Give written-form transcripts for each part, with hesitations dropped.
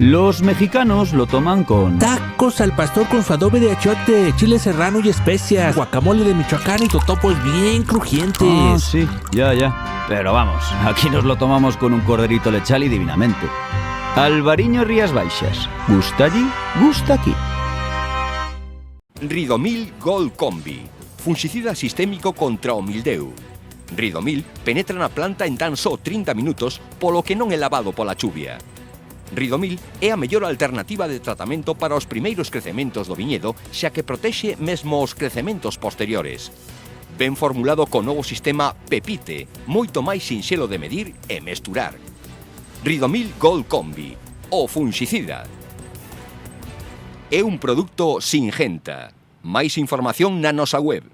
Los mexicanos lo toman con tacos al pastor con su adobe de achiote, chile serrano y especias, guacamole de Michoacán y totopos bien crujientes. Ah, sí, ya. Pero vamos, aquí nos lo tomamos con un corderito lechal y divinamente. Alvariño Rías Baixas. Gusta allí, gusta aquí. Ridomil Gold Combi, fungicida sistémico contra o mildeu. Ridomil penetra na planta en tan só 30 minutos, polo que non é lavado pola chuvia. Ridomil é a mellor alternativa de tratamento para os primeiros crecementos do viñedo, xa que protexe mesmo os crecementos posteriores. Ben formulado co novo sistema Pepite, moito máis sinxelo de medir e mesturar. Ridomil Gold Combi, o fungicida. É un produto Singenta. Máis información na nosa web.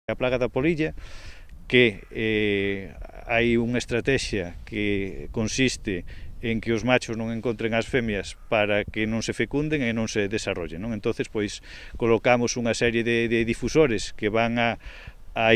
A plaga da polilla, que hai unha estrategia que consiste en que os machos non encontren as femias para que non se fecunden e non se desarrollen, non? Entonces, pois, colocamos unha serie de difusores que van a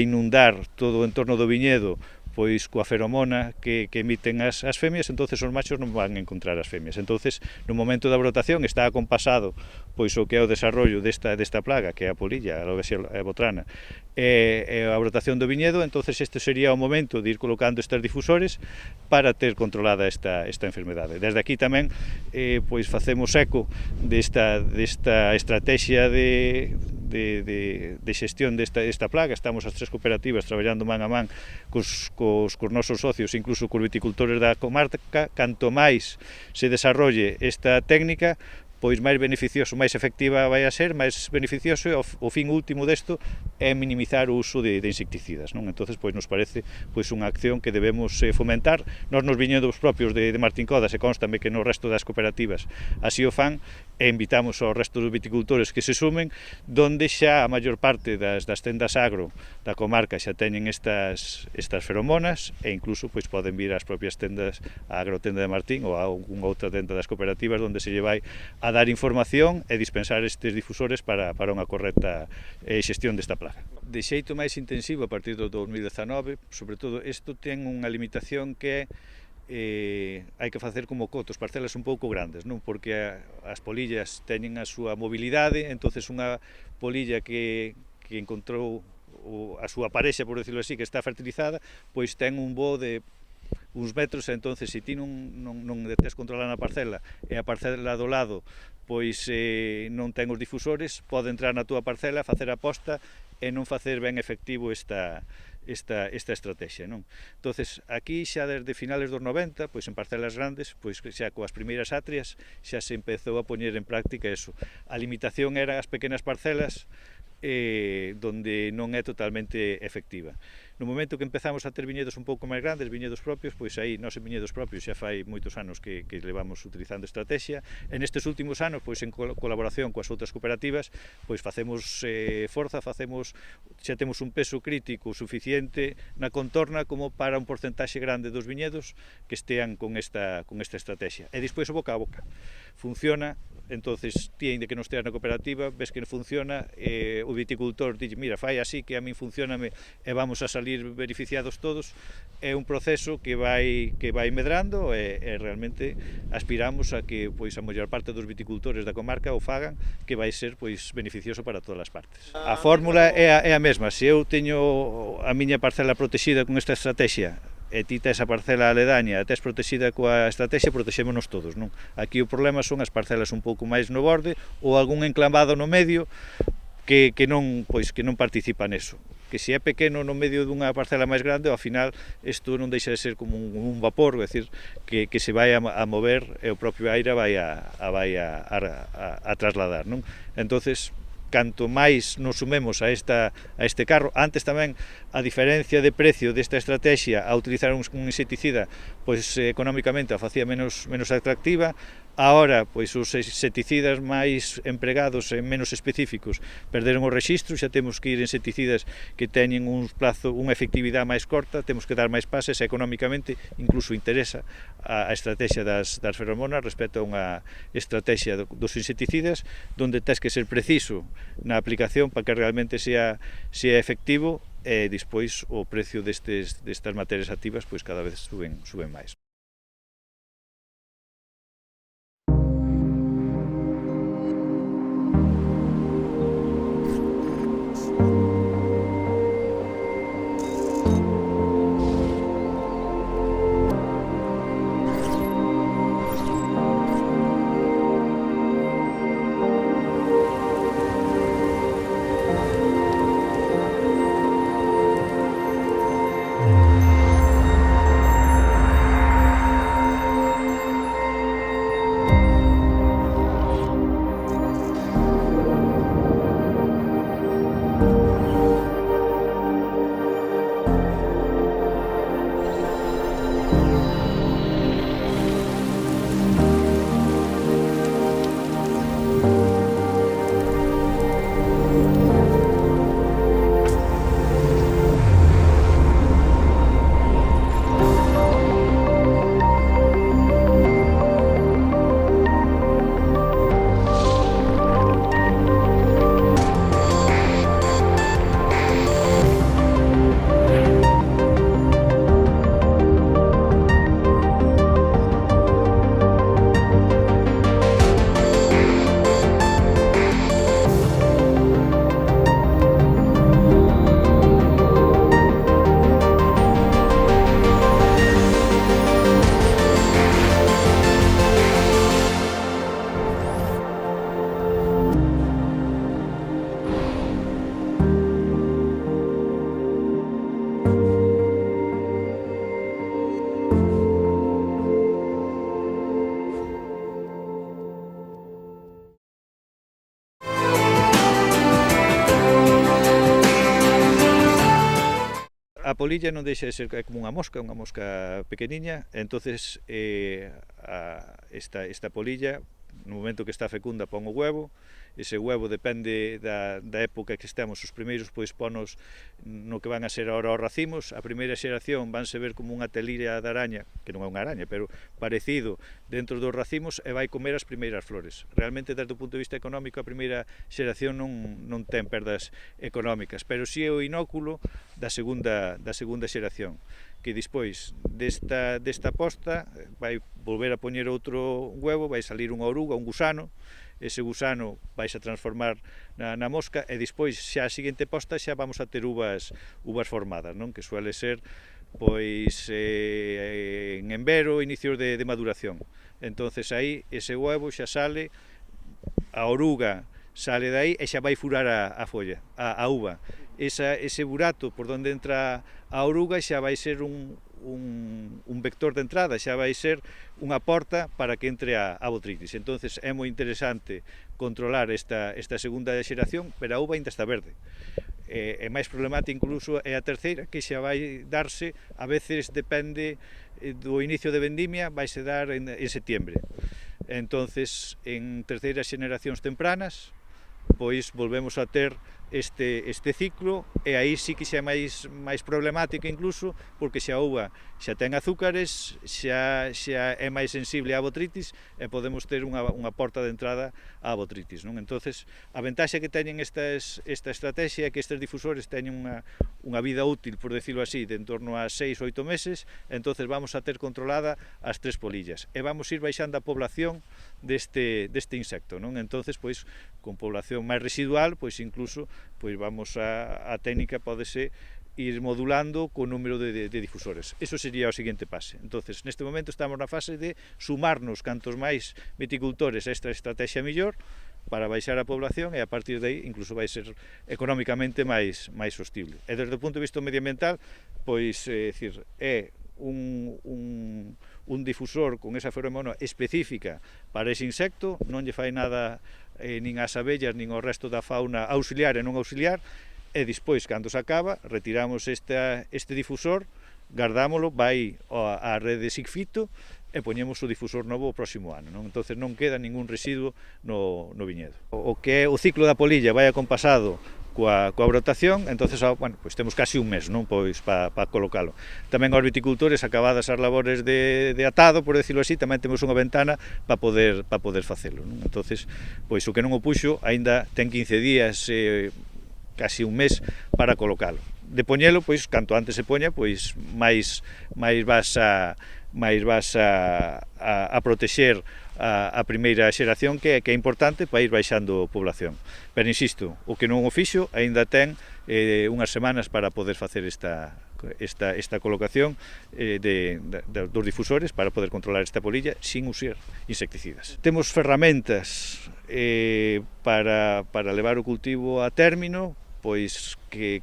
inundar todo o entorno do viñedo pois coa feromona que emiten as femias, entonces os machos non van a encontrar as femias. Entonces, no momento da brotación está acompasado pois o que é o desarrollo desta plaga, que é a polilla, a Alopecia botrana, e a brotación do viñedo. Entonces este sería o momento de ir colocando estes difusores para ter controlada esta enfermedade. Desde aquí tamén pois facemos eco desta estrategia de xestión desta plaga. Estamos as tres cooperativas traballando man a man cos nosos socios, incluso cos viticultores da comarca. Canto máis se desarrolle esta técnica, pois máis beneficioso, máis efectiva vai a ser, máis beneficioso, e o fin último desto é minimizar o uso de insecticidas, non? Entonces, pois nos parece pois unha acción que debemos fomentar. Nós nos viñedos propios de Martín Codas, e constame que no resto das cooperativas así o fan, e invitamos ao resto dos viticultores que se sumen, donde xa a maior parte das tendas agro da comarca xa teñen estas feromonas, e incluso pois poden vir ás propias tendas, a agrotenda de Martín ou a unha outra tenda das cooperativas, onde se lle vai a dar información e dispensar estes difusores para unha correcta xestión desta plaga. De xeito máis intensivo a partir do 2019, sobre todo, isto ten unha limitación que hai que facer como cotos, parcelas un pouco grandes, non? Porque as polillas teñen a súa mobilidade, entonces unha polilla que encontrou a súa parexa, por decirlo así, que está fertilizada, pois ten un voo de uns metros, e entonces se ti non tes controlada na parcela e a parcela do lado pois non ten os difusores, pode entrar na túa parcela, facer a posta e non facer ben efectivo esta estrategia, non? Entonces, aquí xa desde finales dos 90, pois en parcelas grandes, pois xa coas primeiras atrias xa se empezou a poñer en práctica eso. A limitación era as pequenas parcelas, donde non é totalmente efectiva. No momento que empezamos a ter viñedos un pouco máis grandes, viñedos propios, pois aí nós en viñedos propios xa fai moitos anos que levamos utilizando estrategia. En estes últimos anos, pois en colaboración coas outras cooperativas, pois facemos forza, xa temos un peso crítico suficiente na contorna como para un porcentaxe grande dos viñedos que estean con esta estrategia. E despois o boca a boca funciona. Entonces, ti, ainda que non esteas na cooperativa, ves que funciona, o viticultor dixe, mira, fai así que a min funcioname e vamos a salir beneficiados todos. É un proceso que vai medrando, e realmente aspiramos a que pois a maior parte dos viticultores da comarca o fagan, que vai ser pois beneficioso para todas as partes. A fórmula é a mesma. Se eu teño a miña parcela protexida con esta estrategia, e ti tes a parcela aledaña e tes protexida coa estrategia, protexémonos todos, non? Aquí o problema son as parcelas un pouco máis no borde ou algún enclavado no medio que non participa neso. Que se é pequeno no medio dunha parcela máis grande, ao final isto non deixa de ser como un vapor, é dicir, que se vai a mover e o propio aire vai a trasladar, non? Entonces, canto máis nos sumemos a este carro, antes tamén a diferencia de precio desta estrategia a utilizar un insecticida, pois económicamente a facía menos atractiva. Ahora, pois os insecticidas máis empregados e menos específicos perderon o rexistro, xa temos que ir insecticidas que teñen un plazo, unha efectividade máis corta, temos que dar máis pases e económicamente incluso interesa a estrategia das feromonas respecto a unha estrategia dos insecticidas donde tens que ser preciso na aplicación para que realmente sea efectivo e despois o precio destas materias activas pois cada vez suben máis. A polilla non deixa de ser como unha mosca pequeniña, entonces esta polilla, no momento que está fecunda, pon o huevo, ese huevo depende da época que estemos, os primeiros pois ponos no que van a ser ahora os racimos, a primeira xeración vanse ver como unha telira de araña, que non é unha araña, pero parecido dentro dos racimos e vai comer as primeiras flores. Realmente, desde o punto de vista económico, a primeira xeración non ten perdas económicas, pero si é o inóculo da segunda xeración, que despois desta posta vai volver a poñer outro huevo, vai salir unha oruga, un gusano, ese gusano vais a transformar na mosca e despois xa a seguinte posta xa vamos a ter uvas formadas, non? Que suele ser pois en envero, inicios de maduración. Entonces aí ese huevo xa sale, a oruga sale de aí e xa vai furar a folla, a uva. Ese burato por onde entra a oruga xa vai ser un vector de entrada, xa vai ser unha porta para que entre a botrytis. Entonces é moi interesante controlar esta segunda xeración, pero a uva ainda está verde. É máis problemática incluso é a terceira, que xa vai darse, a veces depende do inicio de vendimia, vaise dar en setiembre. Entonces, en terceiras xeracións tempranas, pois volvemos a ter este ciclo e aí sí que xa é máis problemática incluso porque xa a uva xa ten azúcares, xa é máis sensible á botrytis e podemos ter unha porta de entrada á botrytis, non? Entonces, a ventaxa que teñen esta estrategia é que estes difusores teñen unha vida útil, por decirlo así, de en torno a 6 ou 8 meses, entonces vamos a ter controlada as 3 polillas e vamos ir baixando a población deste insecto, non? Entonces, pois, con población máis residual, pois incluso pois vamos a técnica pódese ir modulando co número de difusores. Eso sería o seguinte pase. Entonces, neste momento estamos na fase de sumarnos cantos máis viticultores a esta estrategia mellor para baixar a población e a partir de aí incluso vai ser económicamente máis sostible. E desde o punto de vista medioambiental, pois, é un difusor con esa feromona específica para ese insecto, non lle fai nada nin ás abellas nin ao resto da fauna auxiliar e non auxiliar, e despois, cando se acaba, retiramos este difusor, gardámolo, vai á rede Sigfito e poñemos o difusor novo o próximo ano, non? Entonces non queda ningún residuo no viñedo. O que é o ciclo da polilla vai acompasado coa brotación, entonces, bueno, pois temos casi un mes, non, pois para colocalo. Tamén aos viticultores, acabadas as labores de atado, por decirlo así, tamén temos unha ventana para poder facelo, non? Entonces, pois o que non o puxo aínda ten 15 días, casi un mes para colocalo. De poñelo, pois canto antes se poña, pois máis vas a protexer a primeira xeración que é importante para ir baixando población. Pero insisto, o que non o fixo aínda ten unhas semanas para poder facer esta colocación dos difusores para poder controlar esta polilla sin usar insecticidas. Temos ferramentas para levar o cultivo a término, pois que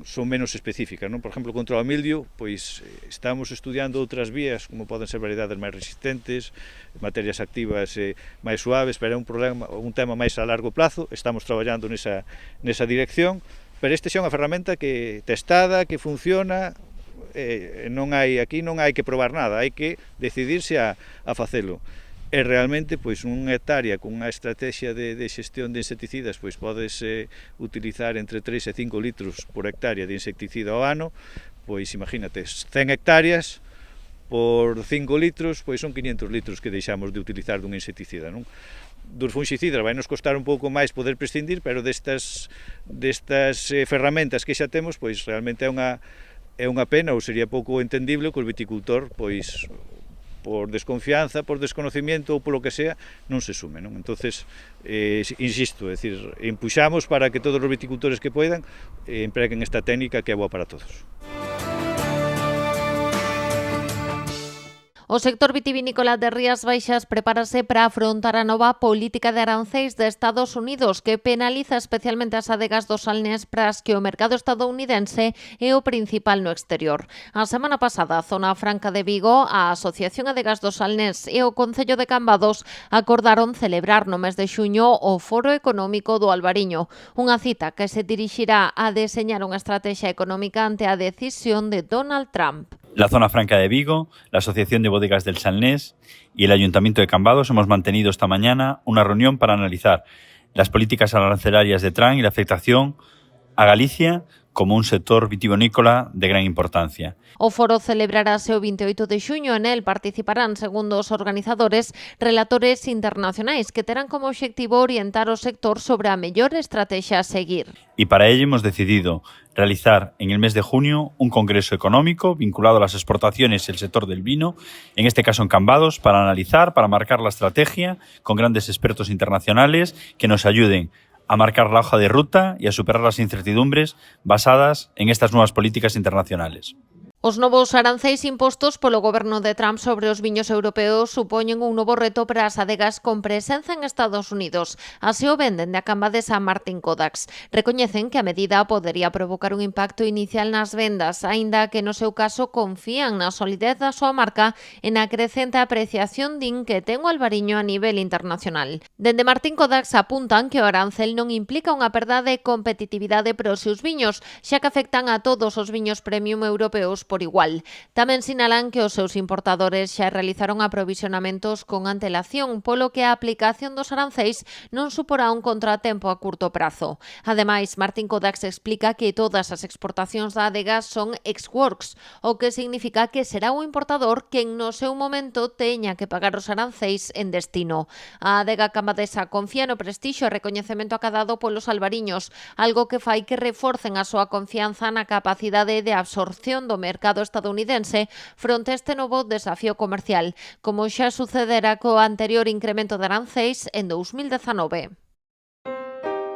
son menos específicas, non? Por exemplo, contra o mildio, pois estamos estudiando outras vías, como poden ser variedades máis resistentes, materias activas máis suaves, pero é un tema máis a largo plazo, estamos traballando nesa dirección, pero este xa é unha ferramenta que testada, que funciona, aquí non hai que probar nada, hai que decidirse a facelo. E realmente, pois, unha hectárea con unha estrategia de xestión de insecticidas, pois podes utilizar entre 3 e 5 litros por hectárea de insecticida ao ano, pois imagínate, 100 hectáreas por 5 litros, pois son 500 litros que deixamos de utilizar dun insecticida, non? Dos fungicidas vai nos costar un pouco máis poder prescindir, pero destas ferramentas que xa temos, pois realmente é unha pena, ou sería pouco entendible que o viticultor, pois, por desconfianza, por desconocimiento ou polo que sea, non se sume, non? Entonces, insisto, é dicir, empuxamos para que todos os viticultores que poidan empreguen esta técnica que é boa para todos. O sector vitivinícola de Rías Baixas prepárase para afrontar a nova política de aranceis de Estados Unidos que penaliza especialmente as adegas do Salnés para as que o mercado estadounidense é o principal no exterior. A semana pasada, a Zona Franca de Vigo, a Asociación Adegas do Salnés e o Concello de Cambados acordaron celebrar no mes de xuño o Foro Económico do Albariño, unha cita que se dirixirá a deseñar unha estrategia económica ante a decisión de Donald Trump. La Zona Franca de Vigo, la Asociación de Bodegas del Salnés y el Ayuntamiento de Cambados hemos mantenido esta mañana una reunión para analizar las políticas arancelarias de Trump y la afectación a Galicia como un sector vitivinícola de gran importancia. O foro celebrarase o 28 de xuño e nel participarán, segundo os organizadores, relatores internacionais que terán como obxectivo orientar o sector sobre a mellor estrategia a seguir. Y para ello hemos decidido realizar en el mes de junio un congreso económico vinculado a las exportaciones y el sector del vino, en este caso en Cambados, para analizar, para marcar la estrategia con grandes expertos internacionales que nos ayuden a marcar la hoja de ruta y a superar las incertidumbres basadas en estas nuevas políticas internacionales. Os novos aranceis impostos polo goberno de Trump sobre os viños europeos supoñen un novo reto para as adegas con presenza en Estados Unidos. Así o venden de Acambades a Martin Kodaks. Recoñecen que a medida podería provocar un impacto inicial nas vendas, aínda que no seu caso confían na solidez da súa marca e na crecente apreciación din que ten o albariño a nivel internacional. Dende Martin Kodaks apuntan que o arancel non implica unha perda de competitividade para os seus viños, xa que afectan a todos os viños premium europeos por igual. Tamén sinalan que os seus importadores xa realizaron aprovisionamentos con antelación, polo que a aplicación dos aranceis non suporá un contratempo a curto prazo. Ademais, Martin Kodaks explica que todas as exportacións da adega son ex-works, o que significa que será o importador quen no seu momento teña que pagar os aranceis en destino. A adega cambadesa confía no prestixio e recoñecemento acadado polos albariños, algo que fai que reforcen a súa confianza na capacidade de absorción do mercado estadounidense fronte a este novo desafío comercial, como xa sucedera co anterior incremento de aranceis en 2019.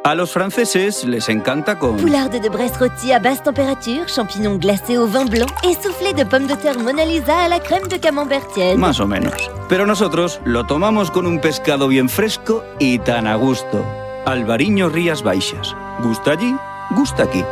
A los franceses les encanta con... Poularde de Bresse rôti à basse température, champignons glacés au vin blanc et soufflé de pommes de terre Mona Lisa à la crème de camembert tiède. Más o menos. Pero nosotros lo tomamos con un pescado bien fresco y tan a gusto. Albariño Rías Baixas. Gusta allí, gusta aquí.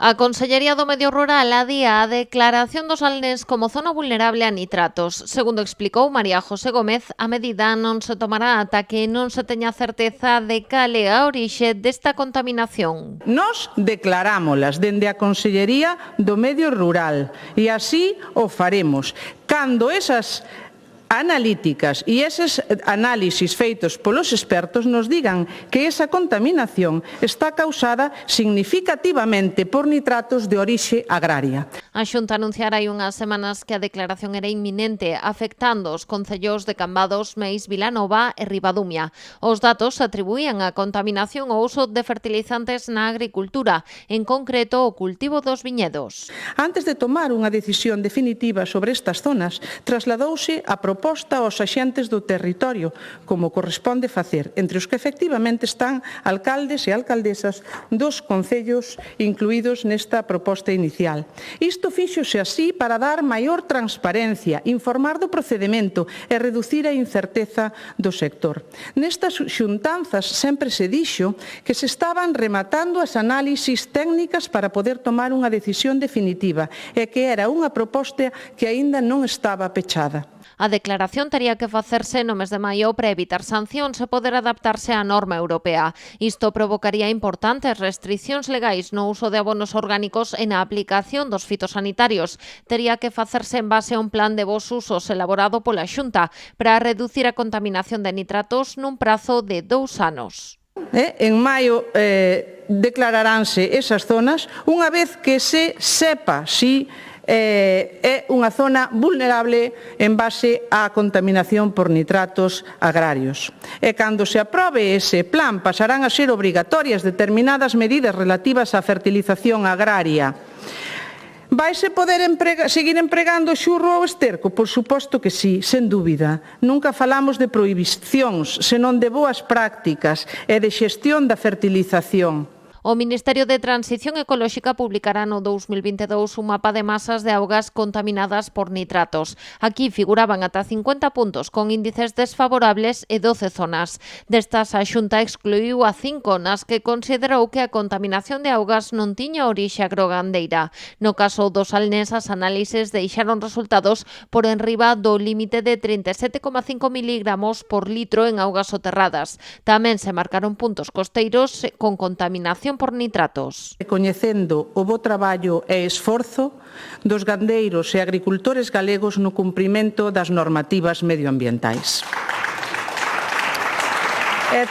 A Consellería do Medio Rural adía a declaración do Salnés como zona vulnerable a nitratos. Segundo explicou María José Gómez, a medida non se tomará ata que non se teña certeza de cal é a orixe desta contaminación. Nos declarámolas dende a Consellería do Medio Rural e así o faremos. Cando esas analíticas e eses análisis feitos polos expertos nos digan que esa contaminación está causada significativamente por nitratos de orixe agraria. A Xunta anunciara hai unhas semanas que a declaración era inminente, afectando os concellos de Cambados, Meis, Vilanova e Ribadumia. Os datos atribuían a contaminación ao uso de fertilizantes na agricultura, en concreto o cultivo dos viñedos. Antes de tomar unha decisión definitiva sobre estas zonas, trasladouse a proposta aos axentes do territorio, como corresponde facer, entre os que efectivamente están alcaldes e alcaldesas dos concellos incluídos nesta proposta inicial. Isto fíxose así para dar maior transparencia, informar do procedemento e reducir a incerteza do sector. Nestas xuntanzas sempre se dixo que se estaban rematando as análisis técnicas para poder tomar unha decisión definitiva e que era unha proposta que aínda non estaba pechada. A declaración tería que facerse no mes de maio para evitar sancións e poder adaptarse á norma europea. Isto provocaría importantes restricións legais no uso de abonos orgánicos e na aplicación dos fitosanitarios. Tería que facerse en base a un plan de bos usos elaborado pola Xunta para reducir a contaminación de nitratos nun prazo de 2 anos. En maio declararánse esas zonas unha vez que se sepa si é unha zona vulnerable en base á contaminación por nitratos agrarios. E cando se aprobe ese plan, pasarán a ser obrigatorias determinadas medidas relativas á fertilización agraria. Vaise poder seguir empregando xurro ou esterco? Por suposto que sí, sen dúbida. Nunca falamos de prohibicións, senón de boas prácticas e de xestión da fertilización. O Ministerio de Transición Ecolóxica publicará no 2022 un mapa de masas de augas contaminadas por nitratos. Aquí figuraban ata 50 puntos con índices desfavorables e 12 zonas. Destas, a Xunta excluiu a 5 nas que considerou que a contaminación de augas non tiña orixe agrogandeira. No caso dos Salnés, as análises deixaron resultados por enriba do límite de 37,5 miligramos por litro en augas soterradas. Tamén se marcaron puntos costeiros con contaminación por nitratos. Coñecendo o bo traballo e esforzo dos gandeiros e agricultores galegos no cumprimento das normativas medioambientais. E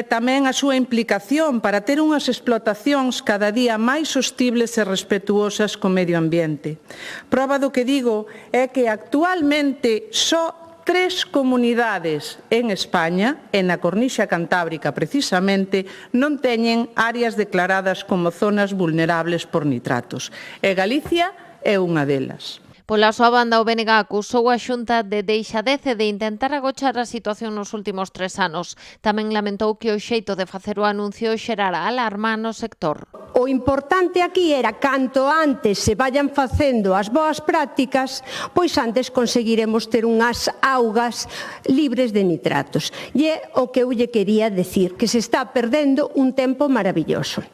tamén a súa implicación para ter unhas explotacións cada día máis sostibles e respetuosas co medio ambiente. Proba do que digo é que actualmente só 3 comunidades en España, e na Cornixa Cantábrica precisamente, non teñen áreas declaradas como zonas vulnerables por nitratos. E Galicia é unha delas. Pola súa banda, o BNG acusou a Xunta de deixadez e de intentar agochar a situación nos últimos 3 anos. Tamén lamentou que o xeito de facer o anuncio xerara alarma no sector. O importante aquí era canto antes se vayan facendo as boas prácticas, pois antes conseguiremos ter unhas augas libres de nitratos. E é o que eu lle quería decir, que se está perdendo un tempo maravilloso.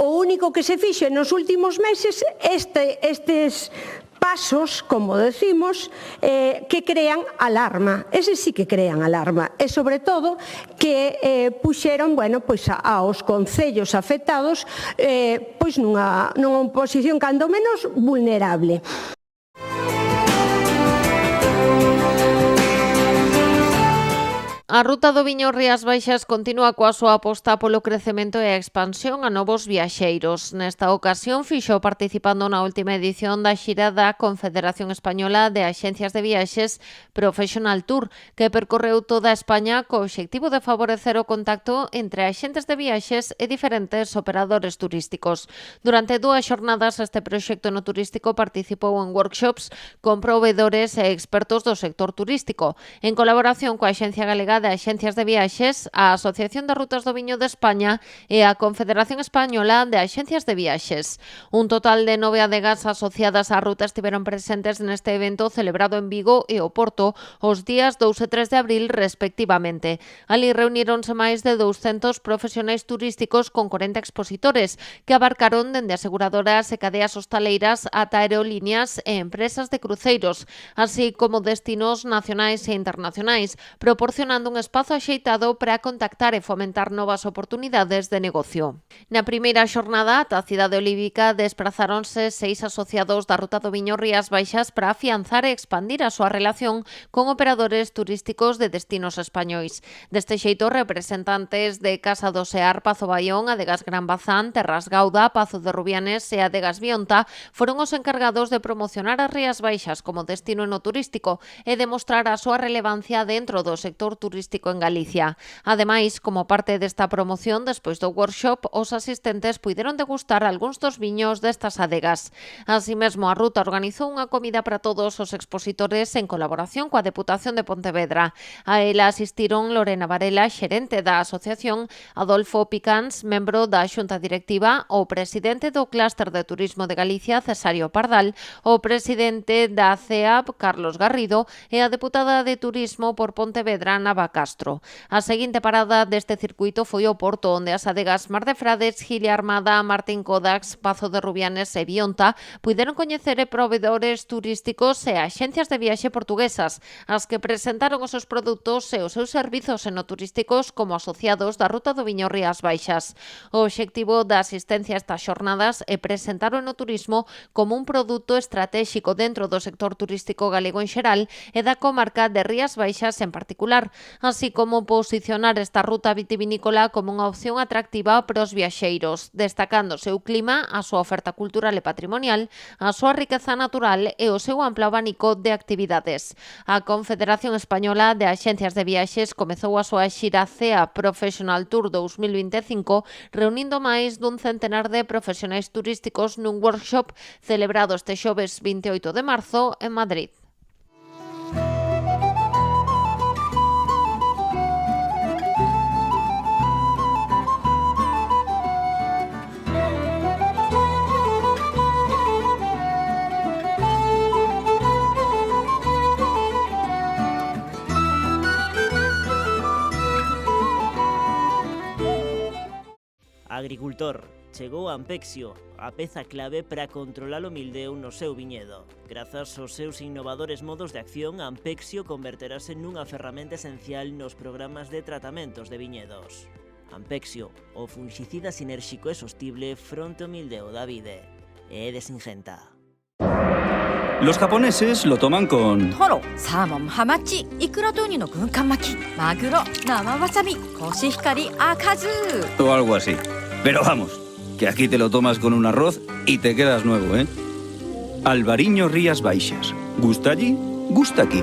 O único que se fixe nos últimos meses estes pasos, como decimos, que crean alarma. Ese sí que crean alarma. E, sobre todo, que puxeron, pois aos concellos afectados pois nunha posición cando menos vulnerable. A ruta do viño Rías Baixas continúa coa súa aposta polo crecemento e a expansión a novos viaxeiros. Nesta ocasión fixo participando na última edición da xira da Confederación Española de Axencias de Viaxes Professional Tour, que percorreu toda España co obxectivo de favorecer o contacto entre axentes de viaxes e diferentes operadores turísticos. Durante 2 xornadas este proxecto no turístico participou en workshops con provedores e expertos do sector turístico, en colaboración coa Axencia Galega de de Axencias de Viaxes, a Asociación de Rutas do Viño de España e a Confederación Española de Axencias de Viaxes. Un total de 9 adegas asociadas á ruta estiveron presentes neste evento celebrado en Vigo e Oporto os días 2 e 3 de abril respectivamente. Ali reuníronse máis de 200 profesionais turísticos con 40 expositores que abarcaron dende aseguradoras e cadeas hostaleiras ata aerolíneas e empresas de cruceiros, así como destinos nacionais e internacionais, proporcionando un espazo axeitado para contactar e fomentar novas oportunidades de negocio. Na primeira xornada, ata a cidade olívica, desprazáronse 6 asociados da Ruta do Viño Rías Baixas para afianzar e expandir a súa relación con operadores turísticos de destinos españois. Deste xeito, representantes de Casa do Sear, Pazo Baión, Adegas Gran Bazán, Terras Gauda, Pazo de Rubianes e Adegas Bionta foron os encargados de promocionar as Rías Baixas como destino enoturístico e demostrar a súa relevancia dentro do sector turístico en Galicia. Ademais, como parte desta promoción, despois do workshop, os asistentes puideron degustar algúns dos viños destas adegas. Así mesmo, a ruta organizou unha comida para todos os expositores en colaboración coa Deputación de Pontevedra. A ela asistiron Lorena Varela, xerente da asociación, Adolfo Picans, membro da Xunta Directiva, o presidente do Clúster de Turismo de Galicia, Cesario Pardal, o presidente da CEAP, Carlos Garrido, e a deputada de Turismo por Pontevedra, Nava Castro. A seguinte parada deste circuito foi o Porto, onde as adegas Mar de Frades, Gilia Armada, Martín Kodax, Pazo de Rubianes e Bionta puideron coñecer provedores turísticos e axencias de viaxe portuguesas, as que presentaron os seus produtos e os seus servizos enoturísticos como asociados da Ruta do Viño Rías Baixas. O obxectivo da asistencia a estas xornadas é presentar o enoturismo como un produto estratéxico dentro do sector turístico galego en xeral e da comarca de Rías Baixas en particular, así como posicionar esta ruta vitivinícola como unha opción atractiva para os viaxeiros, destacando o seu clima, a súa oferta cultural e patrimonial, a súa riqueza natural e o seu amplo abanico de actividades. A Confederación Española de Axencias de Viaxes comezou a súa xira CEA Professional Tour 2025 reunindo máis dun centenar de profesionais turísticos nun workshop celebrado este xoves 28 de marzo en Madrid. Agricultor, chegou Ampexio, a peza clave para controlar o mildeu no seu viñedo. Grazas aos seus innovadores modos de acción, Ampexio converterase nunha ferramenta esencial nos programas de tratamentos de viñedos. Ampexio, o fungicida sinérxico e sostible fronte ao mildeu da vide. É de Singenta. Los japoneses lo toman con... Toro, salmon, hamachi, ikuraとウニの軍艦巻き、マグロ、生わさび、コシヒカリ、赤酢. o algo así. Pero vamos, que aquí te lo tomas con un arroz y te quedas nuevo, ¿eh? Albariño Rías Baixas. ¿Gusta allí? Gusta aquí.